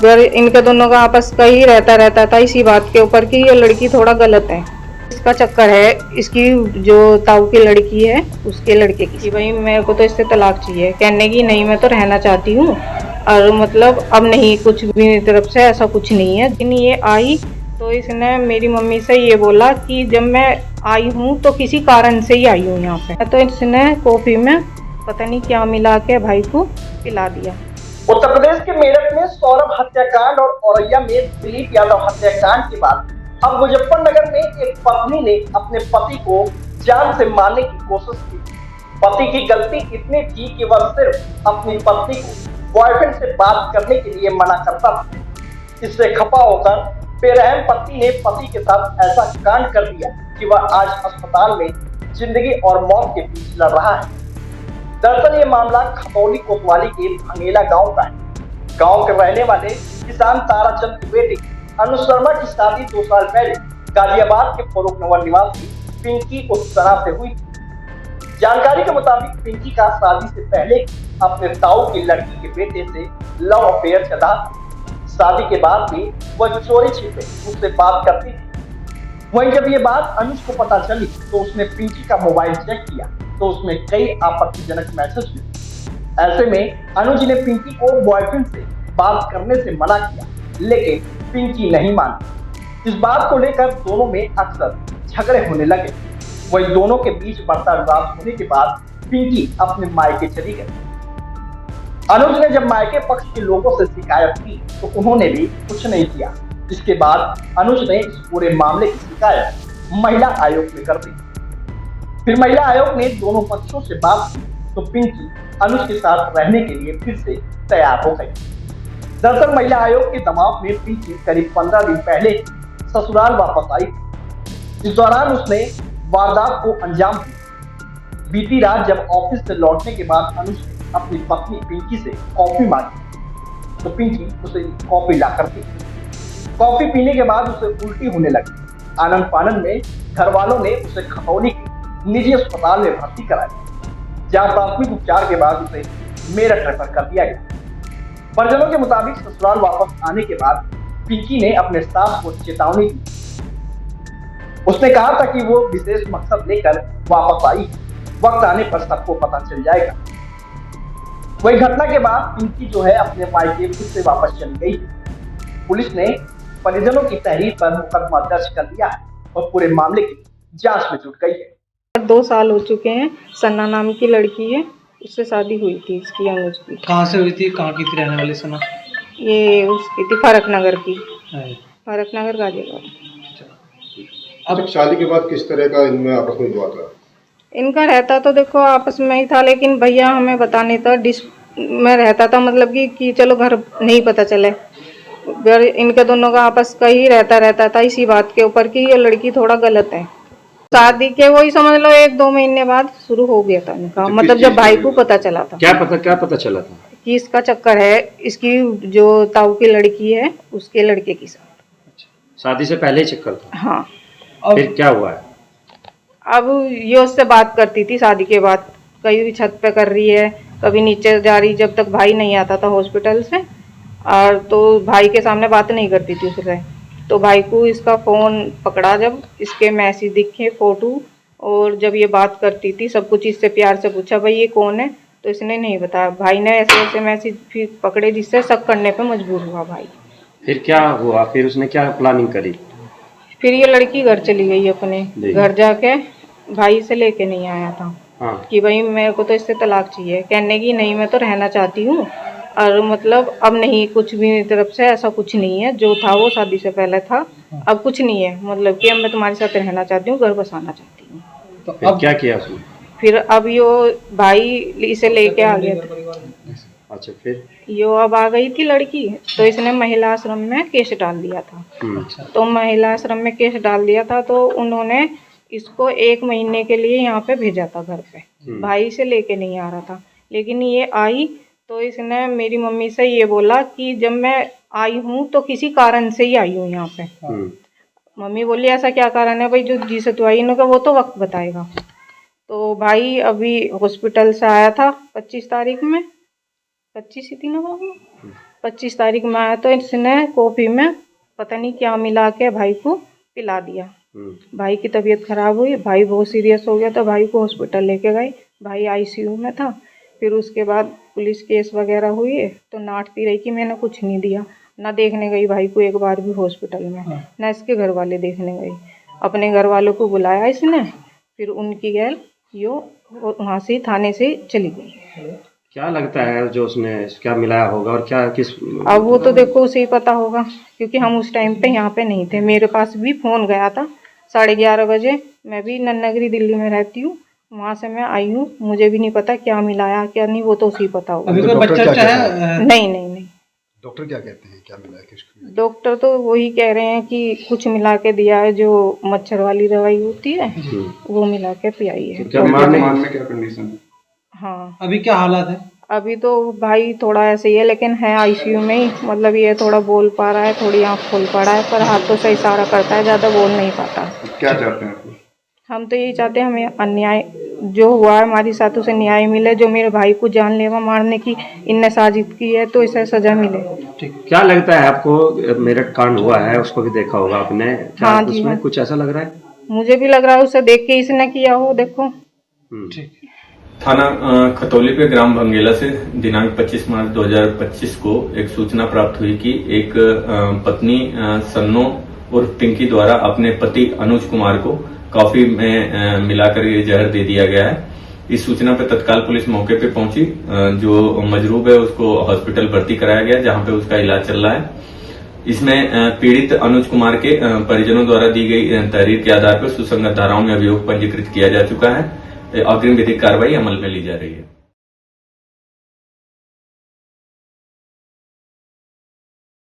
फिर इनके दोनों का आपस का ही रहता था इसी बात के ऊपर कि ये लड़की थोड़ा गलत है। इसका चक्कर है इसकी जो ताऊ की लड़की है उसके लड़के की, कि भाई मेरे को तो इससे तलाक चाहिए। कहने की नहीं मैं तो रहना चाहती हूँ और मतलब अब नहीं, कुछ भी मेरी तरफ से ऐसा कुछ नहीं है। लेकिन ये आई तो इसने मेरी मम्मी से ये बोला कि जब मैं आई हूँ तो किसी कारण से ही आई हूँ यहाँ पे। तो इसने कॉफी में पता नहीं क्या मिला के भाई को पिला दिया। उत्तर प्रदेश के मेरठ में सौरभ हत्याकांड और औरैया में दिलीप यादव हत्याकांड के बाद अब मुजफ्फरनगर में एक पत्नी ने अपने पति को जान से मारने की कोशिश की। पति की गलती इतनी थी कि वह सिर्फ अपनी पत्नी को बॉयफ्रेंड से बात करने के लिए मना करता था। इससे खफा होकर बेरहम पत्नी ने पति के साथ ऐसा कांड कर दिया कि वह आज अस्पताल में जिंदगी और मौत के बीच लड़ रहा है। दरअसल ये मामला खतौली कोतवाली के भंगेला गांव का है। गांव के रहने वाले किसान ताराचंद की बेटी अनुज शर्मा की शादी 2 साल पहले गाजियाबाद के फरूख नगर निवासी पिंकी उत्तरा से हुई थी। जानकारी के मुताबिक पिंकी का शादी से पहले अपने ताऊ की लड़की के बेटे से लव अफेयर चला। शादी के बाद भी वह चोरी छिपे उससे बात करती थी। वहीं जब ये बात अनुज को पता चली तो उसने पिंकी का मोबाइल चेक किया तो उसमें कई आपत्तिजनक मैसेज मिले। ऐसे में अनुज ने पिंकी को बॉयफ्रेंड से बात करने से मना किया, लेकिन पिंकी नहीं मानी। इस बात को लेकर दोनों में अक्सर झगड़े होने लगे। वहीं दोनों के बीच बढ़ता विवाद होने के बाद पिंकी अपने मायके चली गई। अनुज ने जब मायके पक्ष के लोगों से शिकायत की तो उन्होंने भी कुछ नहीं किया। इसके बाद अनुज ने इस पूरे मामले की शिकायत महिला आयोग में कर दी। फिर महिला आयोग ने दोनों पक्षों से बात की तो पिंकी अनुज के साथ रहने के लिए फिर से तैयार हो गई। दरअसल महिला आयोग के दबाव में पिंकी करीब 15 दिन पहले ससुराल वापस आई थी। इस दौरान उसने वारदात को अंजाम दिया। बीती रात जब ऑफिस से लौटने के बाद अनुज ने अपनी पत्नी पिंकी से कॉफी मांगी तो पिंकी उसे कॉफी लाकर दी। कॉफी पीने के बाद उसे उल्टी होने लगी। आनंद फानंद में घर वालों ने उसे खतौली के निजी अस्पताल में भर्ती कराया, जहां प्राथमिक उपचार के बाद उसे मेरठ रेफर कर दिया गया। परिजनों के मुताबिक ससुराल वापस आने के बाद पिंकी ने अपने सास को चेतावनी दी। उसने कहा था कि वो विशेष मकसद लेकर वापस आई, वक्त आने पर सबको पता चल जाएगा। वही घटना के बाद पिंकी जो है अपने मायके फिर से वापस चली गई है। पुलिस ने परिजनों की तहरीर पर मुकदमा दर्ज कर लिया है और पूरे मामले की जांच में जुट गई है। 2 साल हो चुके हैं। सन्ना नाम की लड़की है, उससे शादी हुई थी इसकी अनुज की। कहाँ से हुई थी, कहाँ की थी रहने वाली सना? ये उसकी थी फरक नगर की, फरक नगर गाजियाबाद। अब शादी के बाद किस तरह का इनमें आपस में हुआ था? इनका रहता तो देखो आपस में ही था, लेकिन भैया हमें पता नहीं था। डिस में रहता था, मतलब कि चलो घर नहीं पता चले। फिर इनके दोनों का आपस का ही रहता था इसी बात के ऊपर कि ये लड़की थोड़ा गलत है। शादी के वही समझ लो 1-2 महीने बाद शुरू हो गया था इनका, मतलब जब भाई को पता चला था। क्या पता चला था? कि इसका चक्कर है इसकी जो ताऊ की लड़की है उसके लड़के की साथ। शादी से पहले ही चक्कर था? हाँ। फिर क्या हुआ है? अब ये उससे बात करती थी शादी के बाद, कभी भी छत पे कर रही है, कभी नीचे जा रही, जब तक भाई नहीं आता था हॉस्पिटल से। और तो भाई के सामने बात नहीं करती थी उससे। तो भाई को इसका फ़ोन पकड़ा, जब इसके मैसेज दिखे, फ़ोटो, और जब ये बात करती थी सब कुछ इससे प्यार से पूछा भाई ये कौन है, तो इसने नहीं बताया। भाई ने ऐसे ऐसे मैसेज फिर पकड़े जिससे शक करने पे मजबूर हुआ भाई। फिर क्या हुआ? फिर उसने क्या प्लानिंग करी? फिर ये लड़की घर चली गई, अपने घर जाके भाई से लेके नहीं आया था। हाँ। कि भाई मेरे को तो इससे तलाक चाहिए। कहने की नहीं मैं तो रहना चाहती हूँ और मतलब अब नहीं, कुछ भी मेरी तरफ से ऐसा कुछ नहीं है, जो था वो शादी से पहले था, अब कुछ नहीं है, मतलब कि अब मैं तुम्हारे साथ रहना चाहती हूँ, घर बसाना चाहती हूँ। तो अब क्या किया उसने? फिर अब यो भाई इसे लेके आ गया था। अच्छा, फिर यो अब आ गई थी लड़की, तो इसने महिला आश्रम में केस डाल दिया था। तो महिला आश्रम में केस डाल दिया था तो उन्होंने इसको 1 महीने के लिए यहाँ पे भेजा था घर पे। भाई से लेके नहीं आ रहा था, लेकिन ये आई तो इसने मेरी मम्मी से ये बोला कि जब मैं आई हूँ तो किसी कारण से ही आई हूँ यहाँ पे। मम्मी बोली ऐसा क्या कारण है भाई, जो जिसे तू आई, इन्होंने वो तो वक्त बताएगा। तो भाई अभी हॉस्पिटल से आया था 25 तारीख में, 25 ही थी ना बाबू, 25 तारीख में आया तो इसने कॉफी में पता नहीं क्या मिला के भाई को पिला दिया। भाई की तबीयत खराब हुई, भाई बहुत सीरियस हो गया तो भाई को हॉस्पिटल लेके गए। भाई आईसीयू में था। फिर उसके बाद पुलिस केस वगैरह हुई तो नाटती रही कि मैंने कुछ नहीं दिया। ना देखने गई भाई को एक बार भी हॉस्पिटल में, ना इसके घर वाले देखने गए। अपने घर वालों को बुलाया इसने, फिर उनकी गैल यो वहाँ से थाने से चली गई। क्या लगता है जो उसने क्या मिलाया होगा और क्या किस? अब वो तो देखो उसे ही पता होगा, क्योंकि हम उस टाइम पे यहाँ पे नहीं थे। मेरे पास भी फ़ोन गया था 11:30 बजे। मैं भी नन्नगरी दिल्ली में रहती हूँ, वहाँ से मैं आई हूँ। मुझे भी नहीं पता क्या मिलाया क्या नहीं, वो तो उसे ही पता होगा। अभी कोई बच्चा है? नहीं। डॉक्टर क्या कहते हैं, क्या मिला है किसको? डॉक्टर तो वही कह रहे हैं कि कुछ मिला के दिया है, जो मच्छर वाली दवाई होती है वो मिला के पियाई है। क्या मारने में क्या कंडीशन है? हाँ, अभी क्या हालात है? अभी तो भाई थोड़ा ऐसे ही है, लेकिन है आईसीयू में ही। मतलब ये थोड़ा बोल पा रहा है, थोड़ी आँख खोल पा रहा है, पर हाथों से इशारा करता है, ज़्यादा बोल नहीं पाता। क्या चाहते हैं आप? हम तो यही चाहते हैं हमें अन्याय जो हुआ है हमारी साथ उसे न्याय मिले। जो मेरे भाई को जानलेवा मारने की इनने साजिश की है तो इसे सजा मिले। क्या लगता है आपको? मेरठ कांड हुआ है, उसको भी देखा होगा आपने, क्या हाँ जी, उसमें हाँ। कुछ ऐसा लग रहा है? मुझे भी लग रहा है उसे देख के इसने किया हो। देखो थाना खतौली पे ग्राम भंगेला से दिनांक 25 मार्च 2025 को एक सूचना प्राप्त हुई कि एक पत्नी सन्नो और पिंकी द्वारा अपने पति अनुज कुमार को कॉफी में मिलाकर ये जहर दे दिया गया है। इस सूचना पर तत्काल पुलिस मौके पे पहुंची। जो मजरूब है उसको हॉस्पिटल भर्ती कराया गया, जहां पे उसका इलाज चल रहा है। इसमें पीड़ित अनुज कुमार के परिजनों द्वारा दी गई तहरीर के आधार पर सुसंगत धाराओं में अभियोग पंजीकृत किया जा चुका है। अग्रिम विधिक कार्रवाई अमल में ली जा रही है।